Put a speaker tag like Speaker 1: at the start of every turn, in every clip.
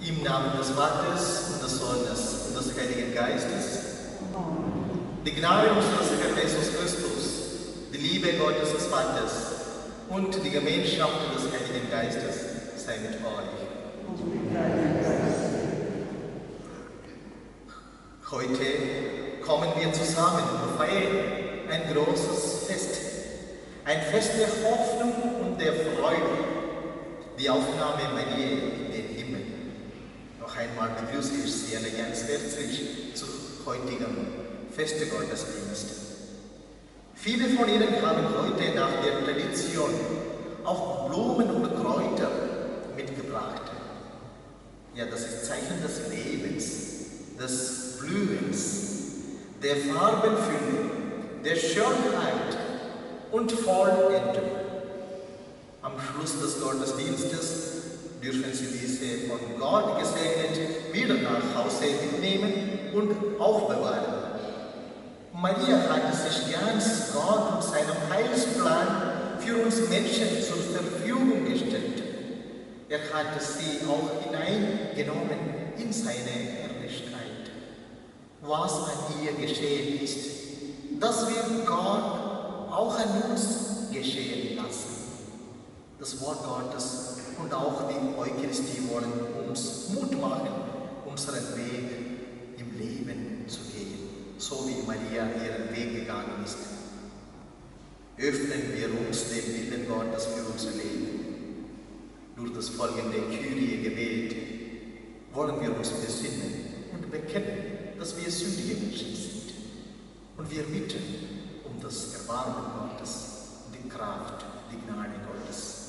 Speaker 1: Im Namen des Vaters und des Sohnes und des Heiligen Geistes. Die Gnade unseres Herrn Jesus Christus, die Liebe Gottes des Vaters und die Gemeinschaft des Heiligen Geistes sei mit euch. Heute kommen wir zusammen und feiern ein großes Fest. Ein Fest der Hoffnung und der Freude. Die Aufnahme Mariä in den Himmel. Noch einmal begrüße ich Sie alle ganz herzlich zu heutigem Festgottesdienst. Viele von Ihnen haben heute nach der Tradition auch Blumen und Kräuter mitgebracht. Ja, das ist Zeichen des Lebens, des Blühens, der Farbenfülle, der Schönheit und Vollendung. Am Schluss des Gottesdienstes dürfen Sie diese von Gott gesegnet wieder nach Hause mitnehmen und aufbewahren. Maria hat sich ganz Gott und seinem Heilsplan für uns Menschen zur Verfügung gestellt. Er hat sie auch hineingenommen in seine Herrlichkeit. Was an ihr geschehen ist, das wird Gott auch an uns geschehen lassen. Das Wort Gottes und auch die Eucharistie wollen uns Mut machen, unseren Weg im Leben zu gehen, so wie Maria ihren Weg gegangen ist. Öffnen wir uns dem Willen Gottes für unser Leben. Durch das folgende Kyrie-Gebet wollen wir uns besinnen und bekennen, dass wir sündige Menschen sind. Und wir bitten um das Erbarmen Gottes, die Kraft, die Gnade Gottes.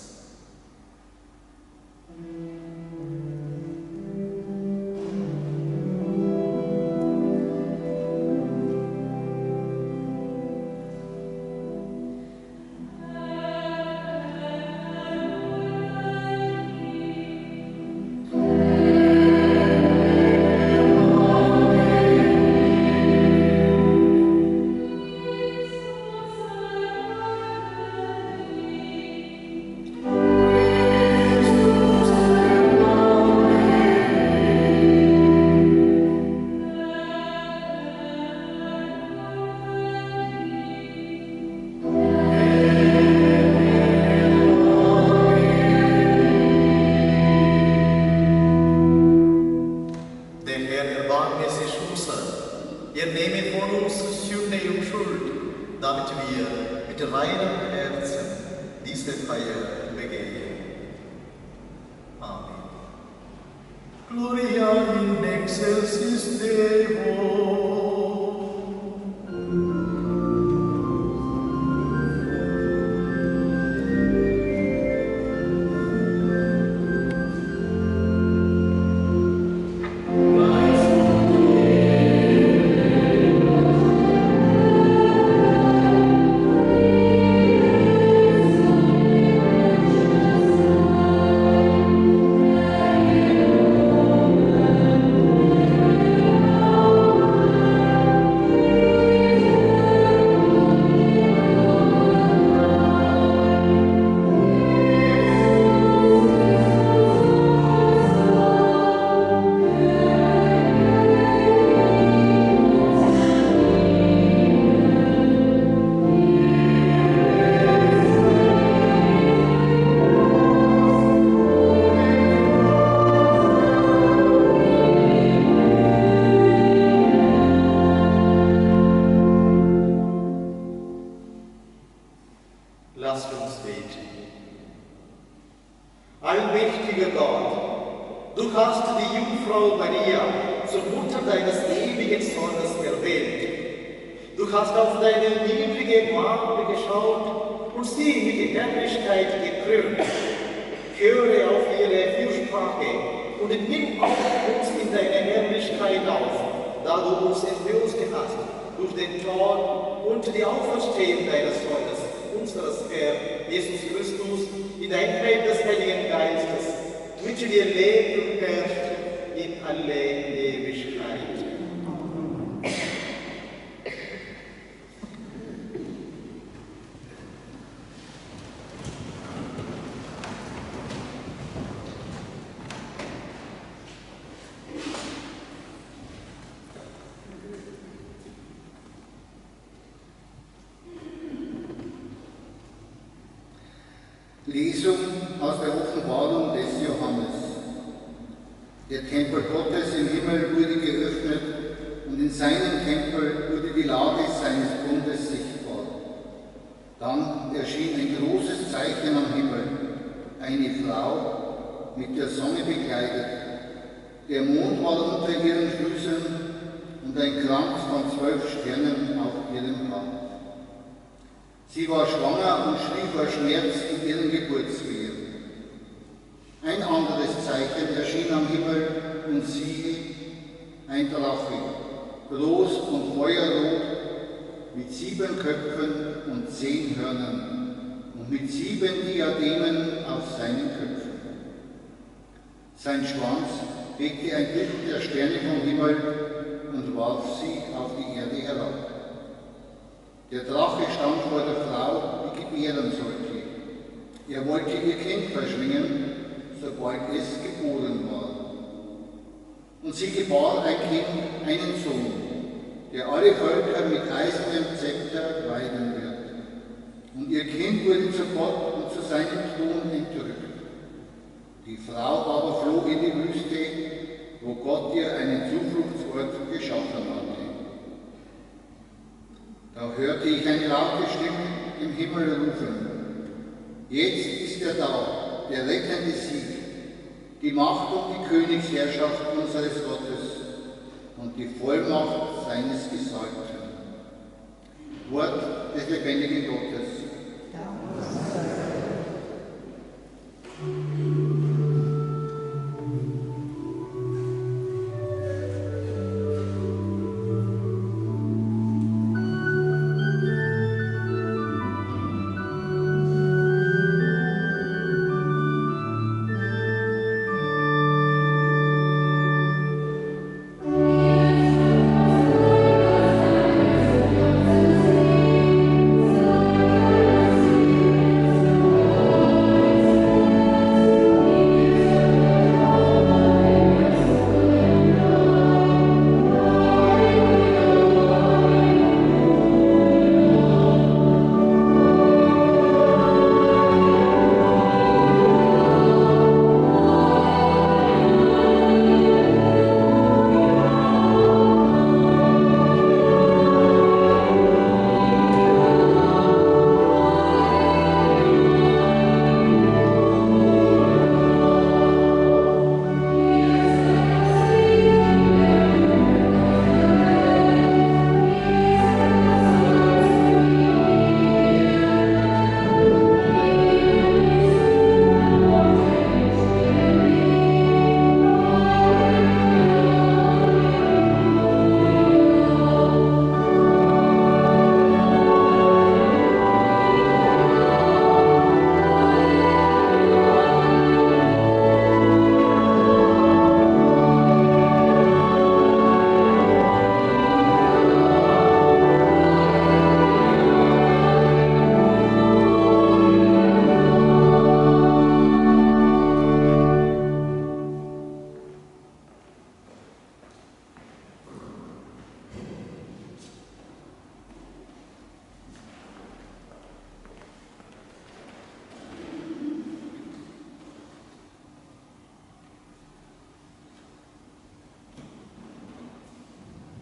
Speaker 2: Lesung aus der Offenbarung des Johannes. Der Tempel Gottes im Himmel wurde geöffnet und in seinem Tempel wurde die Lage seines Bundes sichtbar. Dann erschien ein großes Zeichen am Himmel, eine Frau mit der Sonne bekleidet. Der Mond war unter ihren Füßen und ein Kranz von 12 Sternen auf ihrem Haupt. Sie war schwanger und schrie vor Schmerz in ihren Geburtswehen. Ein anderes Zeichen erschien am Himmel und siehe, ein Drache, groß und feuerrot, mit 7 Köpfen und 10 Hörnern und mit 7 Diademen auf seinen Köpfen. Sein Schwanz legte ein Drittel der Sterne vom Himmel und warf sie auf die Erde herab. Der Drache stand vor der Frau, die gebären sollte. Er wollte ihr Kind verschlingen, sobald es geboren war. Und sie gebar ein Kind, einen Sohn, der alle Völker mit eisernem Zepter weiden wird. Und ihr Kind wurde zu Gott und zu seinem Thron entrückt. Die Frau aber floh in die Wüste, wo Gott ihr einen Zufluchtsort geschaffen hatte. Da hörte ich eine laute Stimme im Himmel rufen: Jetzt ist er da, der rettende Sieg, die Macht und die Königsherrschaft unseres Gottes und die Vollmacht seines Gesalbten. Wort des lebendigen Gottes.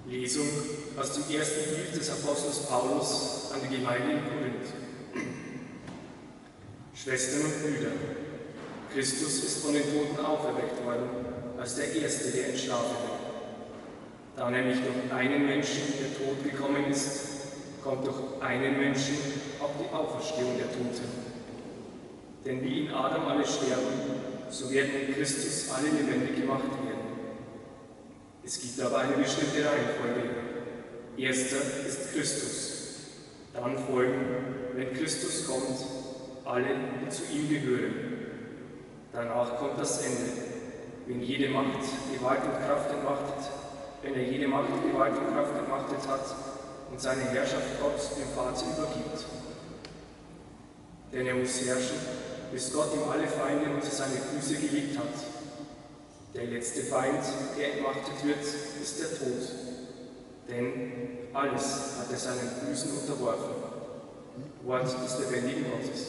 Speaker 3: Lesung aus dem ersten Brief des Apostels Paulus an die Gemeinde in Korinth. Schwestern und Brüder, Christus ist von den Toten auferweckt worden, als der Erste, der entschlafen wird. Da nämlich durch einen Menschen der Tod gekommen ist, kommt durch einen Menschen auch die Auferstehung der Toten. Denn wie in Adam alle sterben, so werden in Christus alle lebendig gemacht werden. Es gibt aber eine bestimmte Reihenfolge. Erster ist Christus. Dann folgen, wenn Christus kommt, alle, die zu ihm gehören. Danach kommt das Ende, wenn jede Macht, Gewalt und Kraft entmachtet, wenn er jede Macht, Gewalt und Kraft entmachtet hat und seine Herrschaft Gott, dem Vater, übergibt. Denn er muss herrschen, bis Gott ihm alle Feinde unter seine Füße gelegt hat. Der letzte Feind, der entmachtet wird, ist der Tod. Denn alles hat er seinen Füßen unterworfen. Wort des lebendigen Gottes.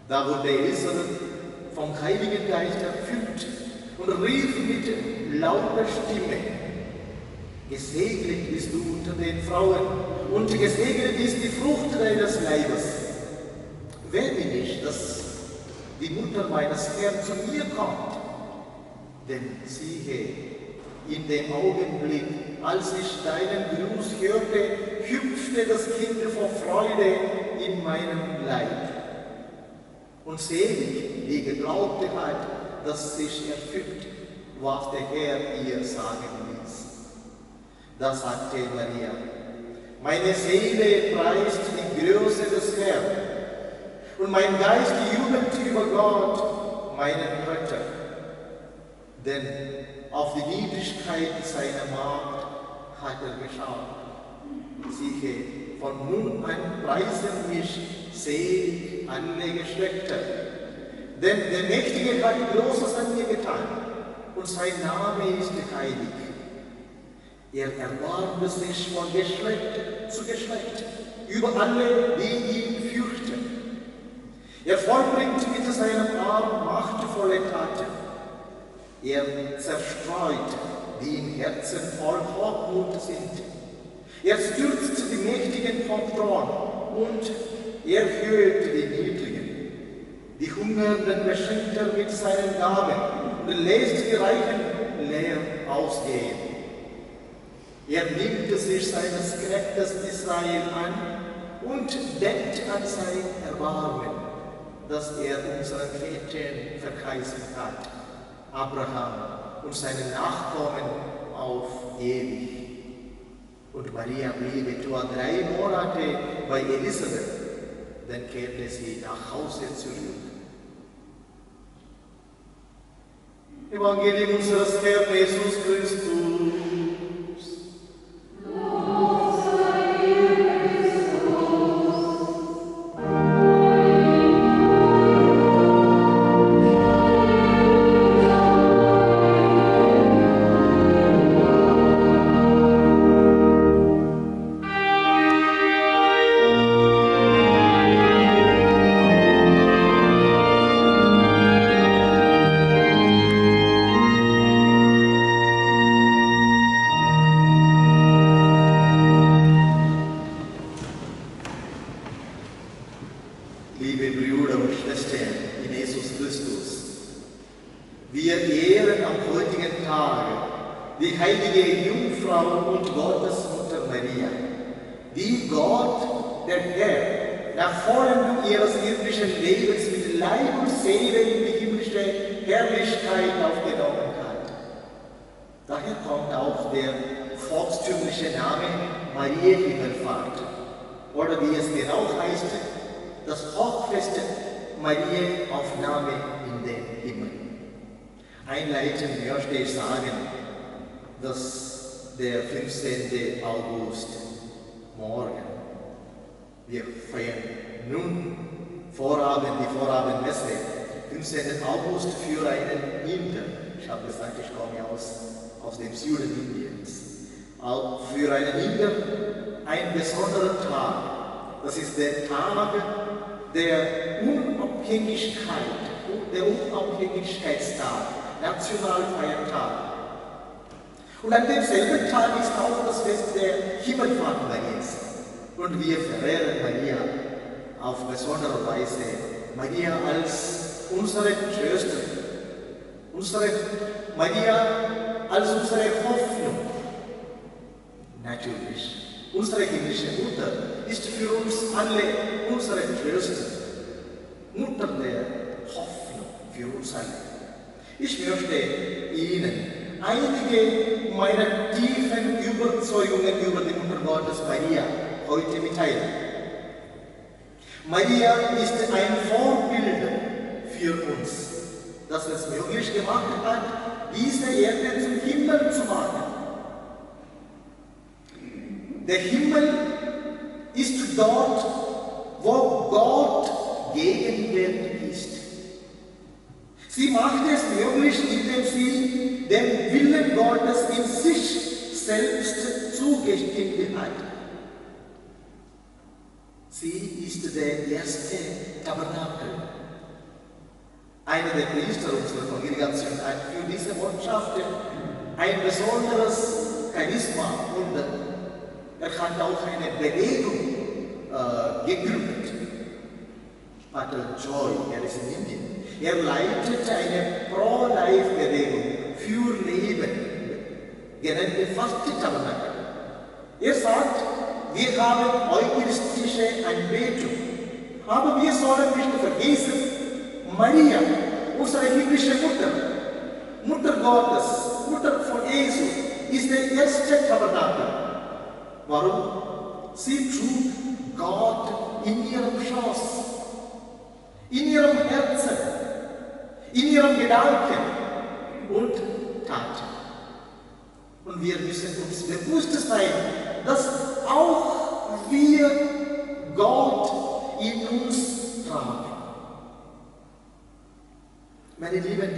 Speaker 1: Da wurde Elisabeth vom Heiligen Geist erfüllt und rief mit lauter Stimme: Gesegnet bist du unter den Frauen und gesegnet ist die Frucht deines Leibes. Wer bin ich, dass die Mutter meines Herrn zu mir kommt? Denn siehe, in dem Augenblick, als ich deinen Gruß hörte, hüpfte das Kind vor Freude in meinem Leib. Und selig, die geglaubte hat, dass sich erfüllt, was der Herr ihr sagen ließ. Da sagte Maria: Meine Seele preist die Größe des Herrn, und mein Geist jubelt über Gott, meinen Retter. Denn auf die Niedrigkeit seiner Magd hat er geschaut. Siehe, von nun an preisen mich selig alle Geschlechter. Denn der Mächtige hat Großes an mir getan, und sein Name ist heilig. Er erbarmt sich von Geschlecht zu Geschlecht über alle, die ihn fürchten. Er vollbringt mit seinem Arm machtvolle Taten. Er zerstreut, die im Herzen voll Hochmut sind. Er stürzt die Mächtigen vom Thron und erhöht die Niedrigen. Die Hungernden beschenkt er mit seinen Gaben und lässt die Reichen leer ausgehen. Er nimmt sich seines Knechtes Israel an und denkt an sein Erbarmen, das er unseren Vätern verheißen hat, Abraham und seinen Nachkommen auf ewig. Und Maria blieb etwa 3 Monate bei Elisabeth, dann kehrte sie nach Hause zurück. Evangelium unseres Herrn Jesus Christus. dass der 15. August morgen, wir feiern nun die Vorabendmesse, 15. August für einen Inder. Ich habe gesagt, ich komme aus dem Süden Indiens. Auch für einen Inder ein besonderer Tag. Das ist der Tag der Unabhängigkeit, der Unabhängigkeitstag, Nationalfeiertag. Und an demselben Tag ist auch das Fest der Himmelfahrt Marias. Und wir verehren Maria auf besondere Weise. Maria als unsere Trösterin, Maria als unsere Hoffnung. Natürlich, unsere himmlische Mutter ist für uns alle unsere Trösterin, Mutter der Hoffnung für uns alle. Ich möchte Ihnen einige meiner tiefen Überzeugungen über die Mutter Gottes Maria heute mitteilen. Maria ist ein Vorbild für uns, das es möglich gemacht hat, diese Erde zum Himmel zu machen. Der Himmel ist dort, wo Gott gegenwärtig ist. Sie macht es möglich, indem sie dem Willen Gottes in sich selbst zugestimmt hat. Sie ist der erste Tabernakel. Einer der Priester unserer Kongregation hat für diese Botschaft ein besonderes Charisma und er hat auch eine Bewegung gegründet. Pater Joy, er ist in Indien. Er leitet eine Pro-Life-Bewegung für Leben, genannte Fastentabernakel. Er sagt, wir haben eucharistische Anbetung, aber wir sollen nicht vergessen, Maria, unsere himmlische Mutter, Mutter Gottes, Mutter von Jesus, ist der erste Tabernakel. Warum? Sie trug Gott in ihrem Schoß, in ihrem Herzen, in ihrem Gedanken und Taten. Und wir müssen uns bewusst sein, dass auch wir Gott in uns tragen. Meine Lieben,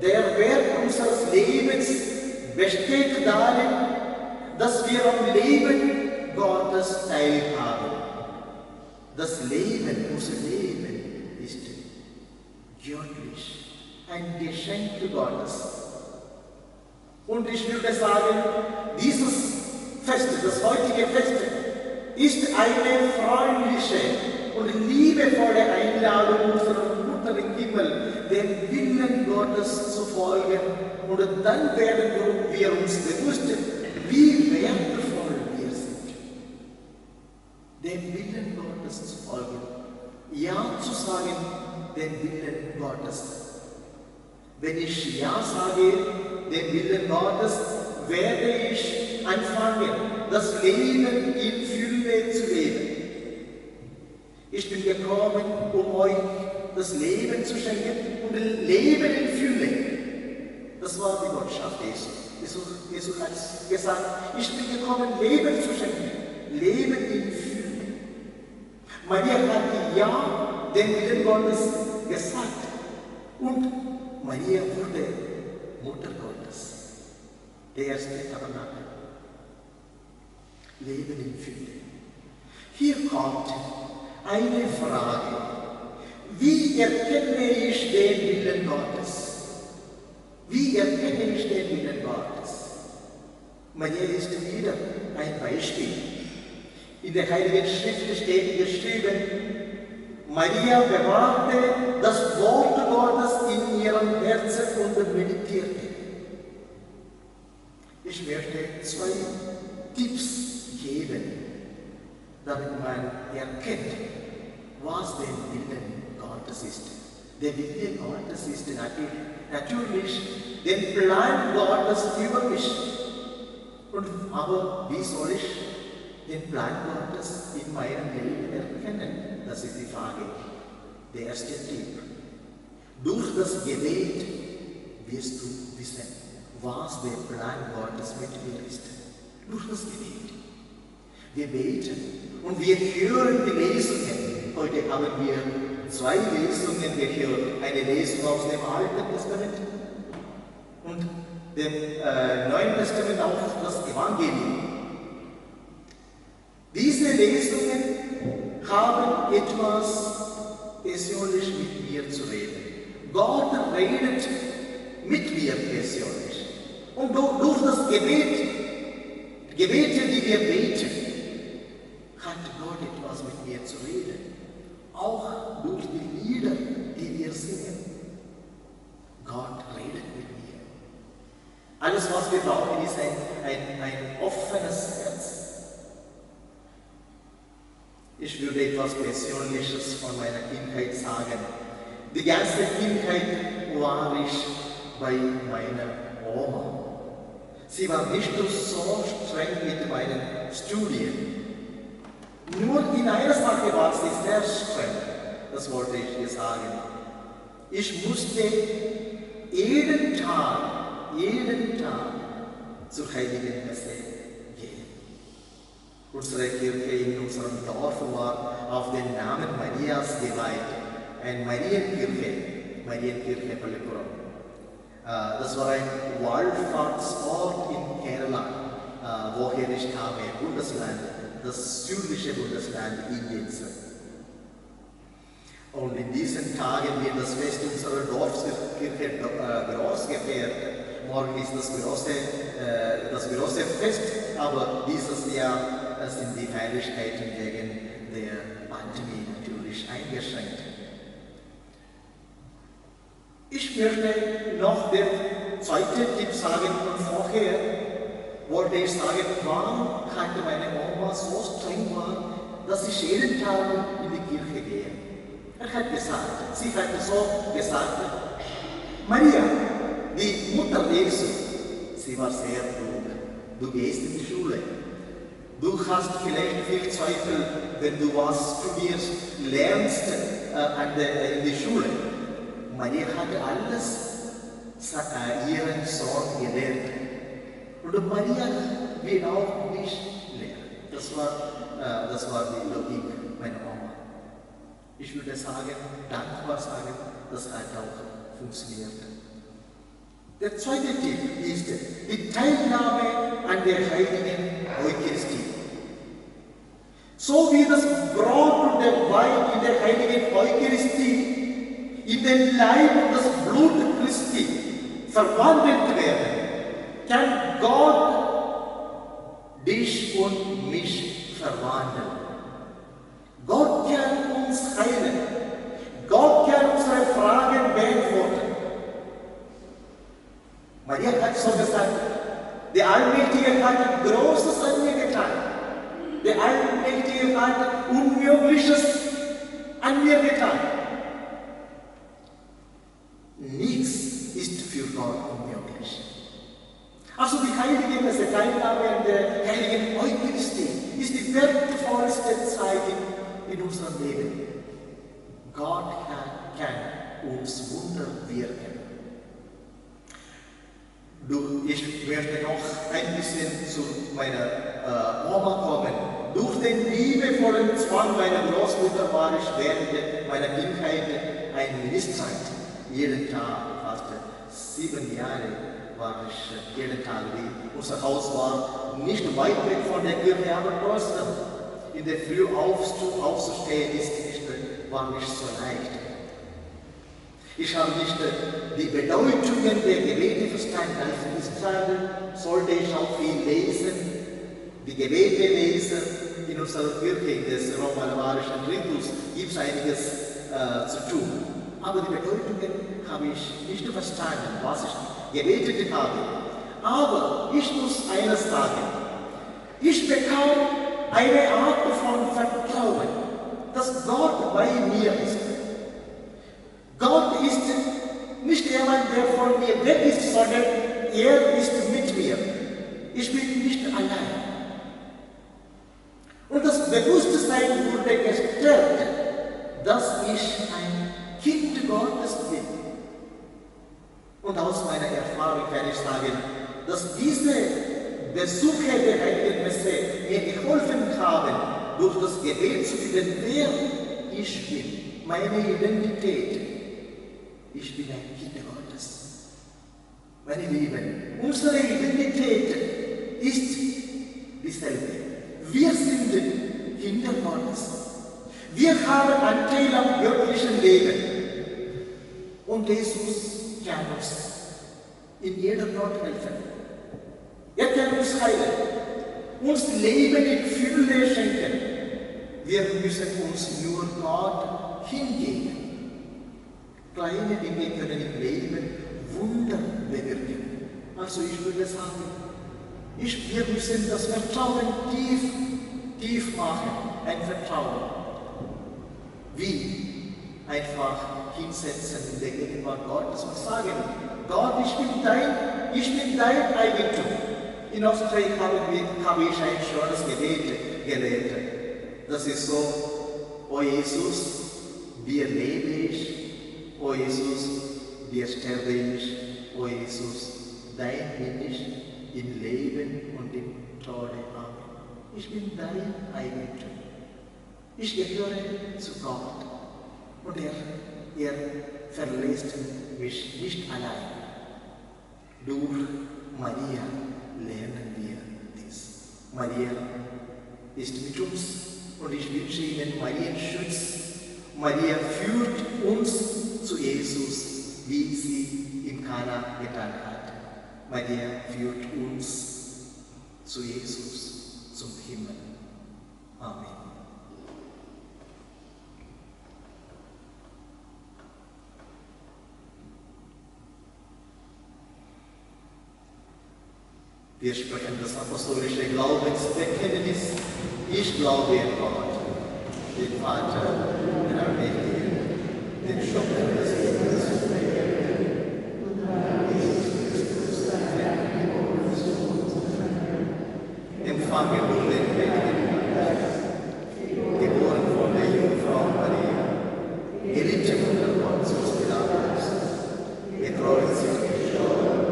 Speaker 1: der Wert unseres Lebens besteht darin, dass wir am Leben Gottes teilhaben. Das Leben, unser Leben ist göttlich, ein Geschenk Gottes. Und ich würde sagen, dieses Fest, das heutige Fest, ist eine freundliche und liebevolle Einladung unserer Mutter im Himmel, dem Willen Gottes zu folgen. Und dann werden wir uns bewusst, wie wertvoll wir sind. Dem Willen Gottes zu folgen. Ja zu sagen, dem Willen Gottes. Wenn ich Ja sage, dem Willen Gottes, werde ich anfangen, das Leben in Fülle zu leben. Ich bin gekommen, um euch das Leben zu schenken und Leben in Fülle. Das war die Botschaft Jesu. Jesus hat gesagt, ich bin gekommen, Leben zu schenken. Leben in Fülle. Maria hat Ja dem Willen Gottes gesagt. Und Maria wurde Mutter Gottes. Der erste Tabernakel. Leben in Fülle. Hier kommt eine Frage. Wie erkenne ich den Willen Gottes? Wie erkenne ich den Willen Gottes? Maria ist wieder ein Beispiel. In der Heiligen Schrift steht geschrieben, Maria bewahrte das Wort Gottes in ihrem Herzen und meditierte. Ich möchte 2 Tipps geben, damit man erkennt, was der Willen Gottes ist. Der Wille Gottes ist natürlich den Plan Gottes über mich. Aber wie soll ich den Plan Gottes in meinem Leben erkennen? Das ist die Frage. Der erste Tipp. Durch das Gebet wirst du wissen, was der Plan Gottes mit mir ist. Durch das Gebet. Wir beten und wir hören die Lesungen. Heute haben wir 2 Lesungen gehört. Eine Lesung aus dem Alten Testament und dem Neuen Testament auch das Evangelium. Diese Lesungen haben etwas persönlich mit mir zu reden. Gott redet mit mir persönlich. Und durch das Gebete, die wir beten, hat Gott etwas mit mir zu reden. Auch durch die Lieder, die wir singen. Gott redet mit mir. Alles, was wir brauchen, ist ein offenes Herz. Ich würde etwas Persönliches von meiner Kindheit sagen. Die ganze Kindheit war ich bei meiner Oma. Sie war nicht so streng mit meinen Studien. Nur in einer Sache war sie sehr streng. Das wollte ich dir sagen. Ich musste jeden Tag zur Heiligen Messe gehen. Unsere Kirche in unserem Dorf war auf den Namen Marias geweiht. Eine Marienkirche Pallepuram. Das war ein Wallfahrtsort in Kerala, woher ich kam, Bundesland, das südliche Bundesland Indiens. Und in diesen Tagen wird das Fest unserer Dorfkirche groß gefeiert. Morgen ist das große Fest, aber dieses Jahr sind die Feierlichkeiten wegen der Pandemie natürlich eingeschränkt. Ich möchte noch den zweiten Tipp sagen und vorher wollte ich sagen, warum hatte meine Oma so streng war, dass ich jeden Tag in die Kirche gehe. Sie hat so gesagt, Maria, die Mutter Jesu, sie war sehr klug. Du gehst in die Schule. Du hast vielleicht viel Zweifel, wenn du was studierst, lernst in die Schule. Maria hatte alles ihren Sohn gelehrt. Und Maria will auch nicht lernen. Das war die Logik meiner Oma. Ich würde dankbar sagen, das hat auch funktioniert. Der zweite Tipp ist die Teilnahme an der heiligen Eucharistie. So wie das Brot und der Wein in der heiligen Eucharistie in den Leib und das Blut Christi verwandelt werden, kann Gott dich und mich verwandeln. Gott kann uns heilen. Gott kann unsere Fragen beantworten. Maria hat so gesagt, der Allmächtige hat Großes an mir getan. Der Allmächtige hat Unmögliches an mir getan. Nichts ist für Gott unmöglich. Also die heilige Messe, Teilnahme an der heiligen Eucharistie, ist die wertvollste Zeit in unserem Leben. Gott kann uns Wunder wirken. Ich möchte noch ein bisschen zu meiner Oma kommen. Durch den liebevollen Zwang meiner Großmutter war ich während meiner Kindheit ein Ministrant. Jeden Tag, fast 7 Jahre war ich jeden Tag. Unser Haus war nicht weit weg von der Kirche, aber trotzdem in der Früh aufzustehen war nicht so leicht. Ich habe nicht die Bedeutungen der Gebete verstanden. Als Ministrant sollte ich auch viel lesen, die Gebete lesen. In unserer Kirche, des Romalabarischen Ritus, gibt es einiges zu tun. Aber die Bedeutungen habe ich nicht verstanden, was ich gebetet habe. Aber ich muss eines sagen. Ich bekam eine Art von Vertrauen, dass Gott bei mir ist. Gott ist nicht jemand, der von mir weg ist, sondern er ist mit mir. Ich bin nicht allein. Und das Bewusstsein wurde gestärkt, dass ich ein Kind Gottes bin. Und aus meiner Erfahrung kann ich sagen, dass diese Besuche der Heiligen Messe mir geholfen haben, durch das Gebet zu finden, wer ich bin, meine Identität. Ich bin ein Kind Gottes. Meine Lieben, unsere Identität ist dieselbe. Wir sind Kinder Gottes. Wir haben Anteil am göttlichen Leben. Und Jesus kann uns in jeder Not helfen. Er kann uns heilen, uns Leben in Fülle schenken. Wir müssen uns nur Gott hingeben. Kleine Dinge können im Leben Wunder bewirken. Also ich würde sagen, wir müssen das Vertrauen tief machen. Ein Vertrauen. Wie? Einfach hinsetzen in der Gegenwart Gottes und sagen, Gott, ich bin dein Eigentum. In Australien habe ich ein schönes Gebet gelernt. Das ist so, O Jesus, dir lebe ich, O Jesus, dir sterbe ich, O Jesus, dein bin ich im Leben und im Tode. Amen. Ich bin dein Eigentum. Ich gehöre zu Gott und er verlässt mich nicht allein. Durch Maria lernen wir dies. Maria ist mit uns und ich wünsche Ihnen Mariens Schutz. Maria führt uns zu Jesus, wie sie im Kana getan hat. Maria führt uns zu Jesus, zum Himmel. Amen. Wir sprechen das apostolische Glaubensbekenntnis. Ich glaube in Gott, den Vater, den Allmächtigen, den Schöpfer des Himmels und der Erde, und Jesus Christus, dein Herr, empfangen durch den Heiligen Geist, geboren von der Jungfrau Maria, gelitten unter Pontius Pilatus, gekreuzigt, gestorben,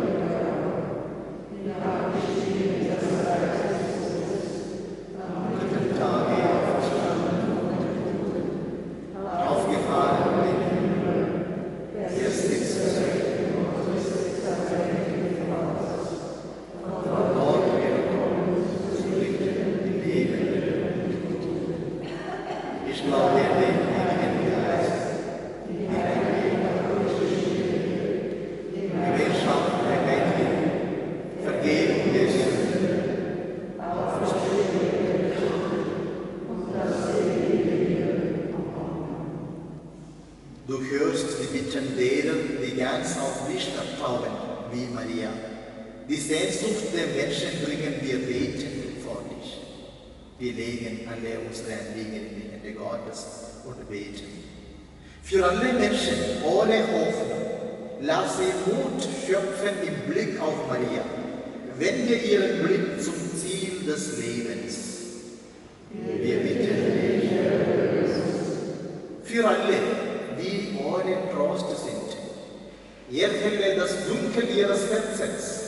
Speaker 1: die Sehnsucht der Menschen bringen wir betend vor dich. Wir legen alle unsere Anliegen in die Hände Gottes und beten. Für alle Menschen ohne Hoffnung, lass sie Mut schöpfen im Blick auf Maria. Wende ihren Blick zum Ziel des Lebens. Wir bitten dich. Für alle, die ohne Trost sind, erhelle das Dunkel ihres Herzens.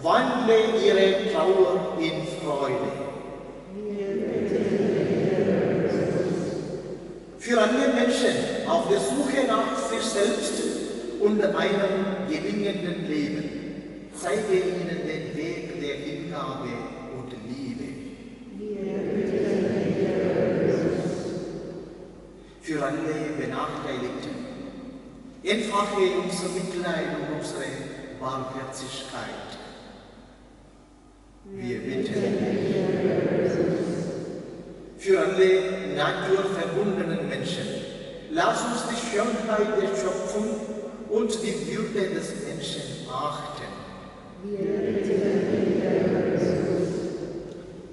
Speaker 1: Wandle ihre Trauer in Freude. Für alle Menschen auf der Suche nach sich selbst und einem gelingenden Leben, zeige ihnen den Weg der Hingabe und Liebe. Für alle Benachteiligten, entfache unser Mitleid und unsere Barmherzigkeit. Wir bitten für alle naturverbundenen Menschen. Lass uns die Schönheit der Schöpfung und die Würde des Menschen achten.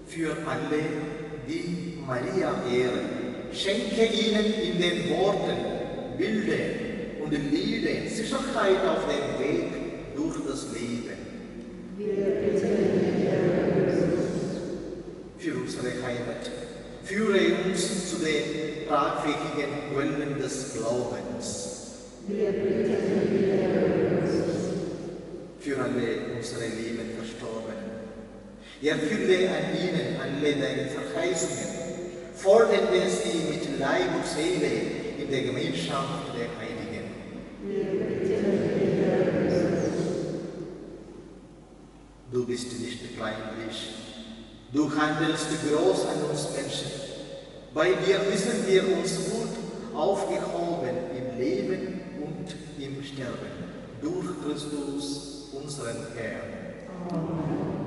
Speaker 1: Für alle, die Maria ehren, schenke ihnen in den Worten, Bildern und Liedern Sicherheit auf dem Weg durch das Leben. Für unsere Heimat. Führe uns zu den tragfähigen Quellen des Glaubens. für alle unsere lieben Verstorbenen. Erfülle an ihnen alle deine Verheißungen, vollende sie mit Leib und Seele in der Gemeinschaft der Heiligen. Du bist nicht kleinlich, du handelst groß an uns Menschen. Bei dir wissen wir uns gut aufgehoben im Leben und im Sterben, durch Christus, unseren Herrn. Amen.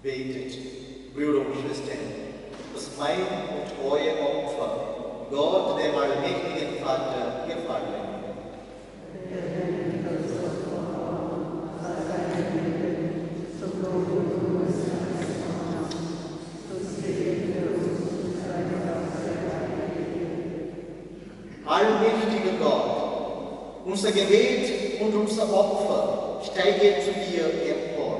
Speaker 4: Betet, Brüder und Schwestern, dass mein und euer Opfer Gott, dem allmächtigen Vater, gefallen. Allmächtiger Gott, unser Gebet und unser Opfer steige zu dir empor.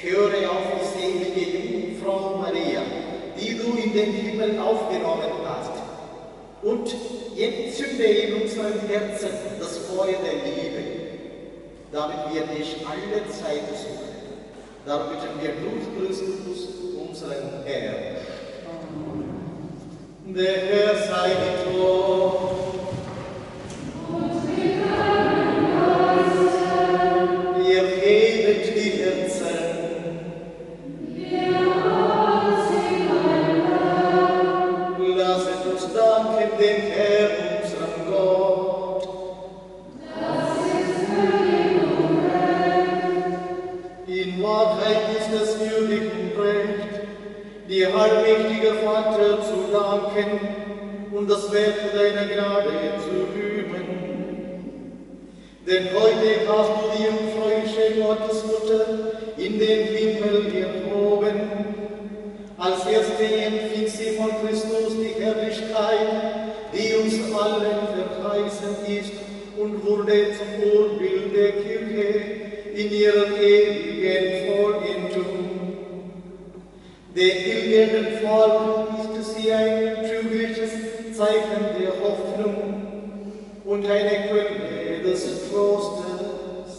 Speaker 4: Höre auf die selige Jungfrau Maria, die du in den Himmel aufgenommen hast, und entzünde in unseren Herzen das Feuer der Liebe, damit wir dich alle Zeit suchen. Darum bitten wir durch Christus, unseren Herrn. Der Herr sei mit euch. Ihr hebet die Herzen. Lasset uns danken dem Herrn, unserem Gott. In Wahrheit ist es würdig und recht, die allmächtige machen und das Werk deiner Gnade zu üben. Denn heute hast du die jungfräuliche Gottesmutter in den Himmel erhoben. Als erste empfing sie von Christus die Herrlichkeit, die uns allen verheißen ist, und wurde zum Urbild der Kirche in ihrem ewigen Vollentum. Den pilgernden Volk ist sie ein trügerisches Zeichen der Hoffnung und eine Quelle des Trostes.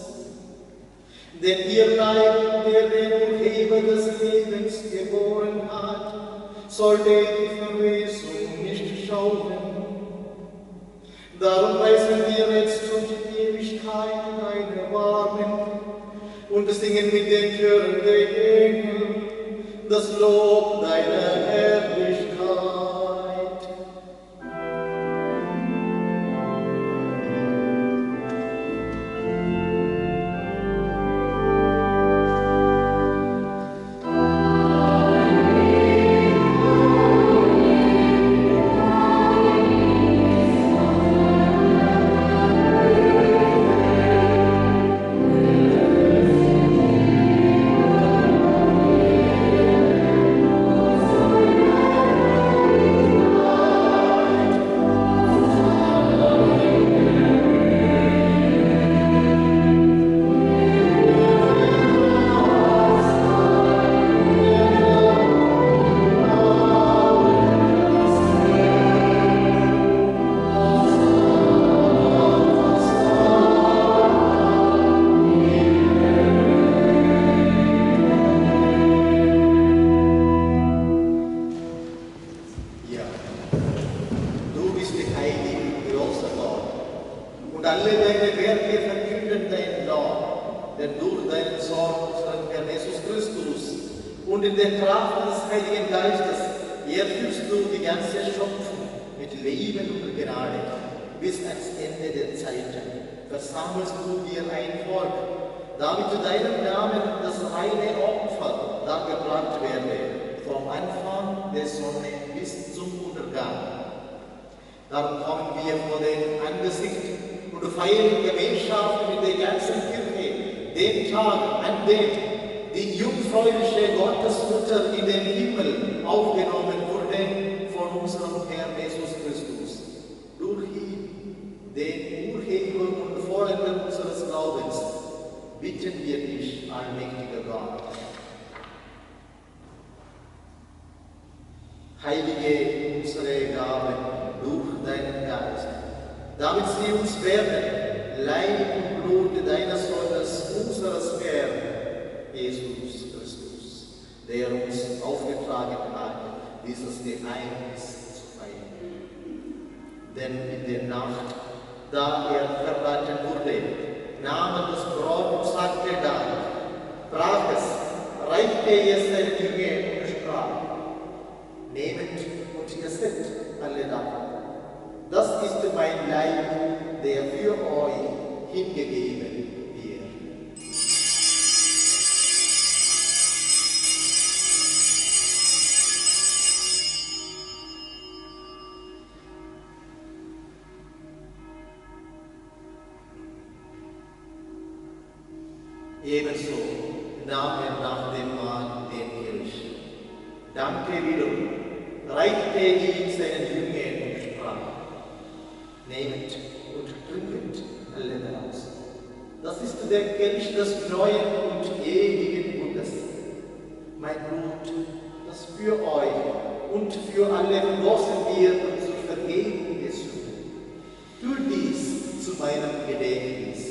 Speaker 4: Denn ihr Leib, der den Urheber des Lebens geboren hat, sollte die Verwesung nicht schauen. Darum preisen wir jetzt und in Ewigkeit deine Warmen und singen mit den Chören der Engel das Lob deiner Herrlichkeit. Und in der Kraft des Heiligen Geistes erfüllst du die ganze Schöpfung mit Leben und Gnade. Bis ans Ende der Zeiten versammelst du dir ein Volk, damit zu deinem Namen das reine Opfer dargebracht werde, vom Anfang der Sonne bis zum Untergang. Darum kommen wir vor dein Angesicht und feiern Gemeinschaft mit der ganzen Kirche, den Tag, an dem die jungfräuliche Gottesmutter in den Himmel aufgenommen wurde von unserem Herrn Jesus Christus. Durch ihn, den Urheber und Vollender unseres Glaubens, bitten wir dich, allmächtiger Gott. Heilige unsere Gaben durch deinen Geist, damit sie uns werden, Leib und Blut deines Sohnes, unseres Herrn, Jesus Christus, der uns aufgetragen hat, dieses Geheimnis zu feiern. Denn in der Nacht, da er verraten wurde, nahm er das Brot und sagte Dank, brach es, reichte es seinen Jüngern und sprach: Nehmet und esset alle davon. Das ist mein Leib, der für euch hingegeben wird. Ebenso nahm er nach dem Mahl den Kelch, dankte wiederum, reichte ihn seinen Jüngern und sprach: Nehmet und trinket alle daraus. Das ist der Kelch des neuen und ewigen Bundes, mein Blut, das für euch und für alle vergossen wird zur Vergebung der Sünden. Tut dies zu meinem Gedächtnis.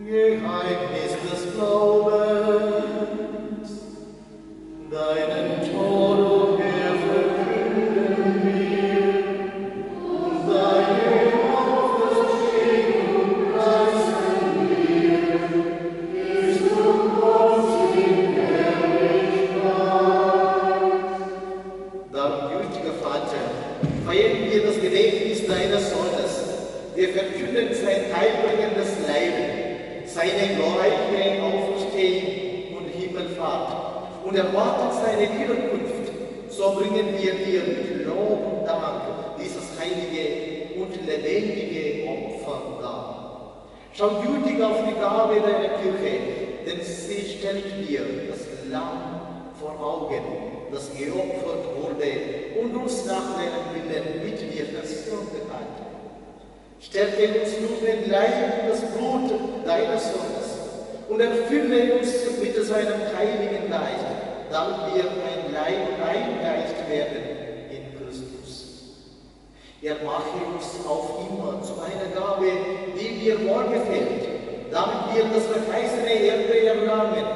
Speaker 4: Geheimnis des Glaubens, deinen Tod, o Herr, verkünden wir, und deine und erwartet seine Wiederkunft, so bringen wir dir mit Lob und Dank dieses heilige und lebendige Opfer dar. Schau gütig auf die Gabe deiner Kirche, denn sie stellt dir das Lamm vor Augen, das geopfert wurde und uns nach deinem Willen mit dir versöhnt hat. Stärke uns durch den Leib und das Blut deines Sohnes und erfülle uns mit seinem heiligen Geist, damit wir ein Leib und ein Geist werden in Christus. Er mache uns auf immer zu einer Gabe, die dir wohlgefällt, damit wir das verheißene Erbe erlangen,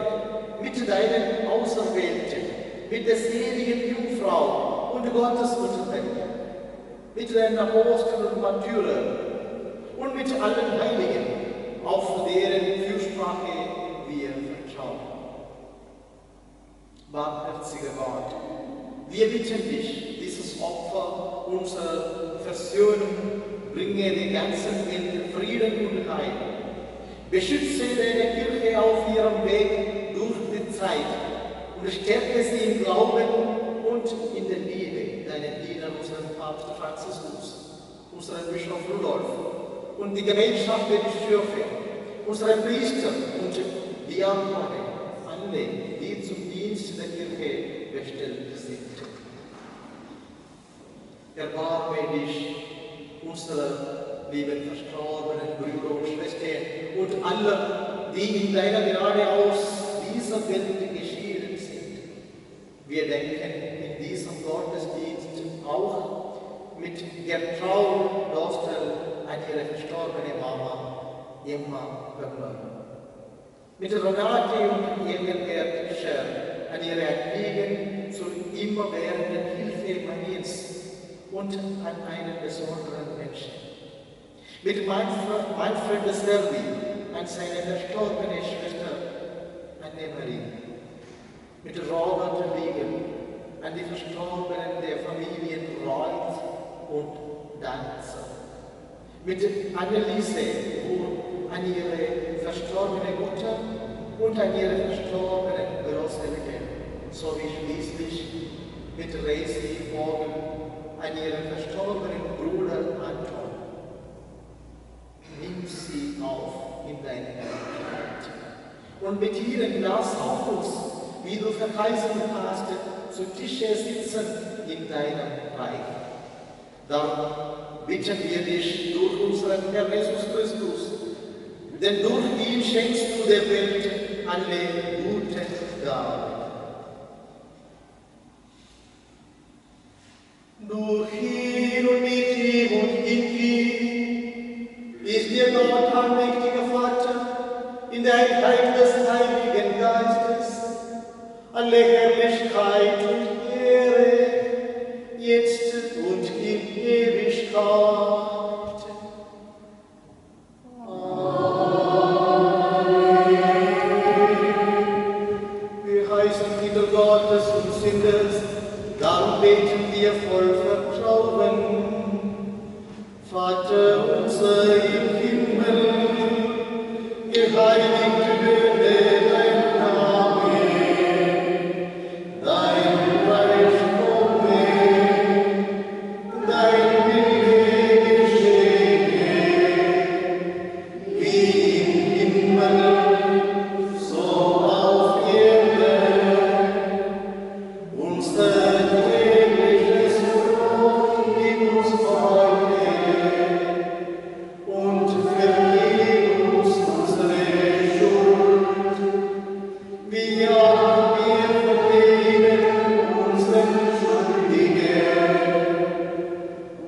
Speaker 4: mit deinen Auserwählten, mit der seligen Jungfrau und Gottesmutterwelt, mit den Aposteln und Märtyrern und mit allen Heiligen, auf deren Fürsprache wir vertrauen. Barmherziger Gott, wir bitten dich, dieses Opfer unserer Versöhnung bringe der ganzen Welt Frieden und Heil. Beschütze deine Kirche auf ihrem Weg durch die Zeit und stärke sie im Glauben und in der Liebe, deinen Diener, unseren Papst Franziskus, unseren Bischof Rudolf und die Gemeinschaft der Bischöfe, unsere Priester und Diakone, alle, die zum Dienst der Kirche bestellt sind. Erbarme dich unserer lieben verstorbenen Brüder und Schwestern und aller, die in deiner Gnade aus dieser Welt geschieden sind. Wir denken in diesem Gottesdienst auch mit der Trauerdostel an ihre verstorbene Mama, Emma Böckler. Mit Renate und Engelbert Scher an ihre Anliegen zur immerwährenden Hilfe Mariens und an einen besonderen Menschen. Mit Manfred de Servi an seine verstorbene Schwester Annemarie. Mit Robert Liegel an die Verstorbenen der Familien Reut und Danzer. Mit Anneliese an ihre verstorbene Mutter und an ihre verstorbenen Großeltern, sowie schließlich mit Resi Vogel an ihren verstorbenen Bruder Anton. Nimm sie auf in deine Herrschaft und mit ihnen lass auch uns, wie du verheißen hast, zu Tische sitzen in deinem Reich. Darum bitten wir dich durch unseren Herrn Jesus Christus, denn durch ihn schenkst du der Welt alle guten Gaben. Durch ihn und mit ihm und in ihm ist dir Gott, allmächtiger Vater, in der Einheit des Heiligen Geistes, alle Herrlichkeit und Ehre, jetzt und in Ewigkeit. Amen. Wir heißen Kinder Gottes und Sünders, darum beten wir voll Vertrauen. Vater unser im Himmel, geheiligt werde dein Name, dein Reich komme, dein Wille geschehe, wie im Himmel, so auf Erden. Unser tägliches Brot gib uns heute und vergib uns unsere Schuld, wie auch wir vergeben unseren Schuldigen.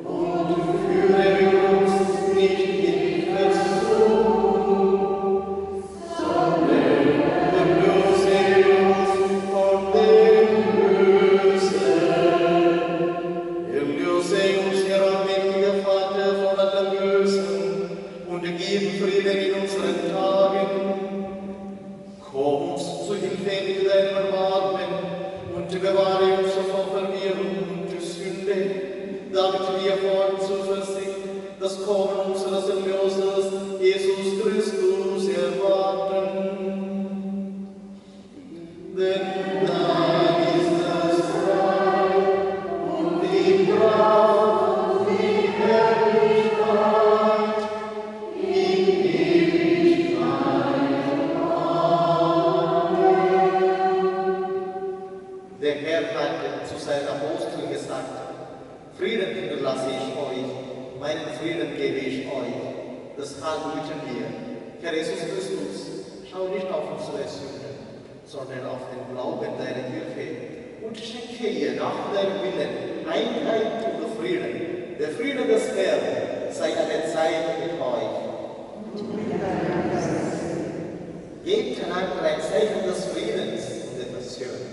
Speaker 4: Und führe uns nicht in Versuchung, sondern erlöse uns von dem Bösen. Erlöse uns, Herr allmächtiger Vater, von allem Bösen und gib Frieden in unseren Tagen. Komm uns zu Hilfe mit deinem Erbarmen und bewahre uns vor Verwirrung und Sünde, damit wir voll Zuversicht das Kommen unseres Erlösers, Jesus Christus, erwarten. Denn lasse ich euch, meinen Frieden gebe ich euch. Deshalb bitten wir, Herr Jesus Christus, schau nicht auf unsere Sünden, sondern auf den Glauben deiner Hilfe und schenke ihr nach deinem Willen Einheit und Frieden. Der Friede des Herrn sei alle Zeit mit euch. Gebt einander ein Zeichen des Friedens und der Versöhnung.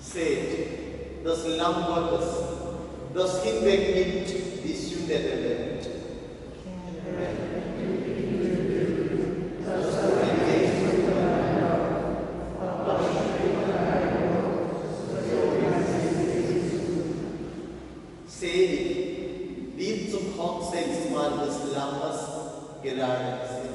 Speaker 4: Seht, das Lamm Gottes, das hinwegnimmt die Sünde der Welt. Selig, die zum Hochzeitsmahl des Lammes geladen sind.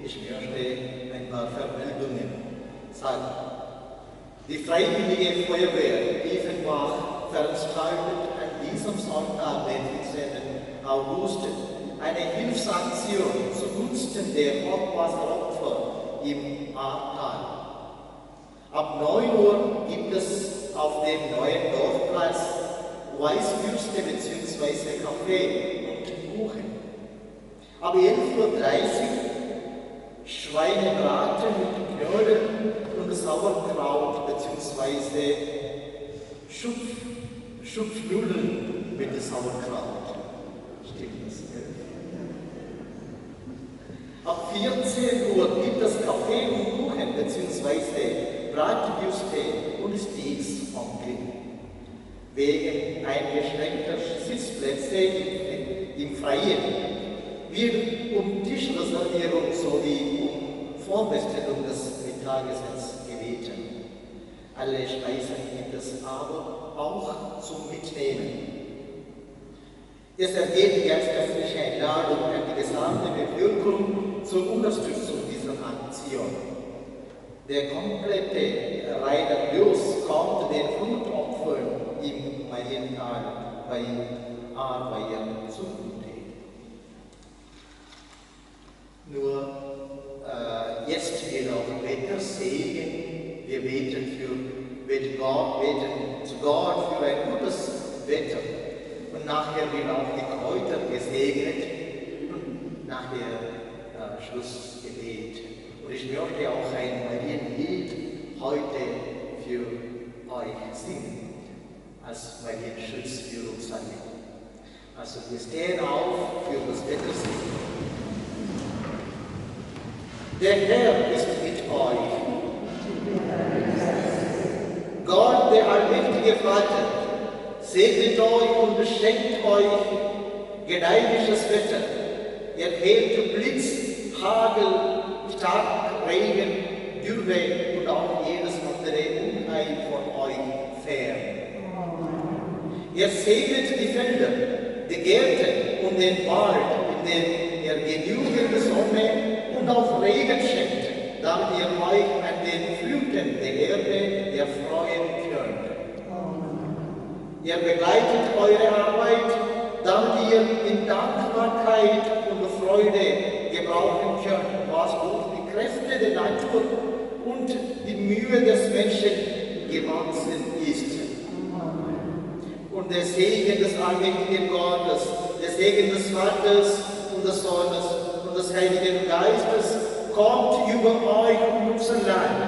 Speaker 4: ich möchte ein paar Vermeldungen sagen. Die Freiwillige Feuerwehr Diefenbach veranstaltet an diesem Sonntag, den 14. August, eine Hilfsaktion zugunsten der Hochwasseropfer im Ahrtal. Ab 9 Uhr gibt es auf dem neuen Dorfplatz Weißwürste bzw. Kaffee und Kuchen. Ab 11:30 Uhr Schweinebraten mit Knödeln und Sauerkraut bzw. Schupfnudeln mit Sauerkraut. Stimmt das? Ab 14 Uhr gibt es Kaffee und Kuchen bzw. Bratwürste und Steaks vom Grill. Wegen eingeschränkter Sitzplätze im Freien wird um Tischreservierung sowie um Vorbestellung des Mittagessens gebeten. Alle Speisen gibt es aber auch zum Mitnehmen. Es ergeht ganz herzliche Einladung an die gesamte Bevölkerung zur Unterstützung dieser Aktion. Der komplette Reiterlos kommt den Flutopfern im Mariental bei Ahrweiler zugute. Nur jetzt geht auch Wettersegen. Wir beten zu Gott für ein gutes Wetter. Und nachher wird auch die Kräuter gesegnet. Und nachher Schlussgebet. Und ich möchte auch ein Marienlied heute für euch singen, als Marienschutz für uns alle. Also wir stehen auf für das Wettersegen. Der Herr ist mit euch. Gott, der allmächtige Vater, segnet euch und beschenkt euch gedeihliches Wetter. Er hält Blitz, Hagel, Starkregen, Dürre und auch jedes andere Unheil von euch fern. Er segnet die Felder, die Gärten und den Wald, in dem er genügende Sonne und auch Regen schenkt, damit ihr euch an den Früchten der Erde erfreuen könnt. Er begleitet eure Arbeit, damit ihr in Dankbarkeit und Freude gebrauchen könnt, was durch die Kräfte der Natur und die Mühe des Menschen gewachsen ist. Und der Segen des allmächtigen Gottes, der Segen des Vaters und des Sohnes und des Heiligen Geistes kommt über euch und unser Land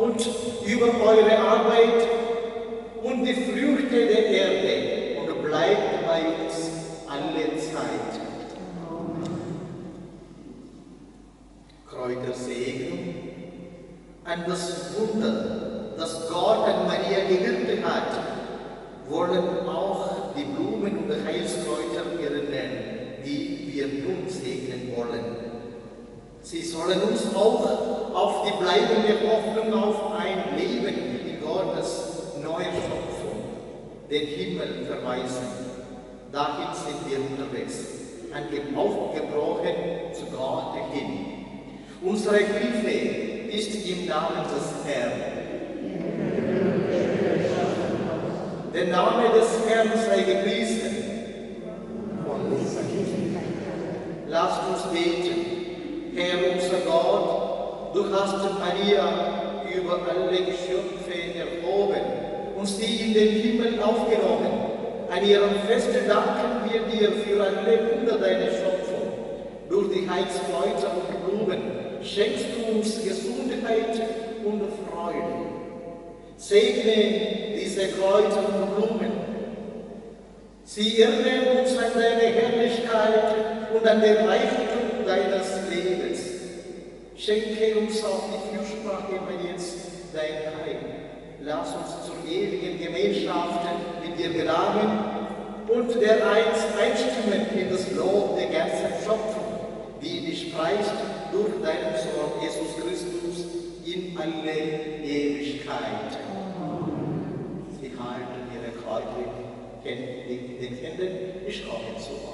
Speaker 4: und über eure Arbeit und die Früchte der Erde und bleibt bei uns alle Zeit. Kräutersegnung an das Wunder, das Gott an Maria gewirkt hat, wollen auch die Blumen und Heilskräuter erinnern, die wir nun segnen wollen. Sie sollen uns auch auf die bleibende Hoffnung auf ein Leben in Gottes neue Schöpfung, den Himmel verweisen. Dahin sind wir unterwegs, aufgebrochen zu Gott hin. Unsere Hilfe ist im Namen des Herrn. Der Name des Herrn sei gepriesen. Lasst uns beten. Herr unser Gott, du hast Maria über alle Geschöpfe erhoben und sie in den Himmel aufgenommen. An ihrem Feste danken wir dir für alle Wunder deiner Schöpfung. Durch die Heilskräuter und Blumen schenkst du uns Gesundheit und Freude. Segne diese Kräuter und Blumen. Sie erinnern uns an deine Herrlichkeit und an den Reichtum deines Lebens. Schenke uns auch die Fürsprache immer jetzt dein Heil. Lass uns zur ewigen Gemeinschaft mit dir gelangen und dereinst einstimmen in das Lob der ganzen Schöpfung, die dich preist durch deinen Sohn Jesus Christus in alle Ewigkeit. Sie halten ihre Kräuter in den Händen, ich komme zu euch.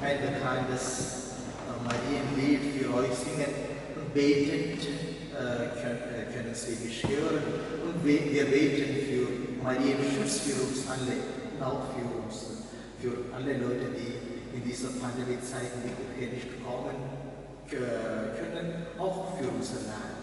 Speaker 1: ein bekanntes Marienlied für euch singen und betend können Sie mich hören. Und wir beten für Marienschutz für uns alle und auch für alle Leute, die in dieser Pandemiezeit nicht kommen können, auch für unser Land.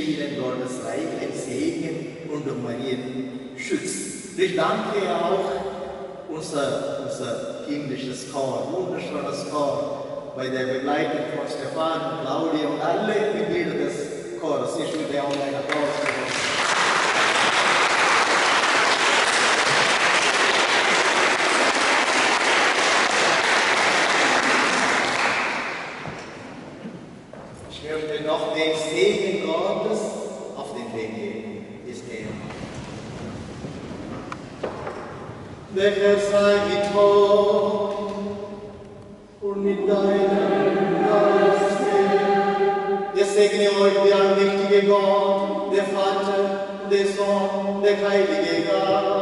Speaker 4: wünsche Ihnen Gottes reichen Segen und um Marien Schutz. Ich danke auch unser himmlisches Chor, wunderschönes Chor, bei der Begleitung von Stefan, Claudia und alle Mitglieder des Chores. Ich würde auch einen Applaus geben. Ich möchte noch den Segen Gottes auf den Weg geben. Ist er. Der Herr sei mit euch und mit deinem Geiste. Der segne euch der allmächtige Gott, der Vater, der Sohn, der Heilige Geist.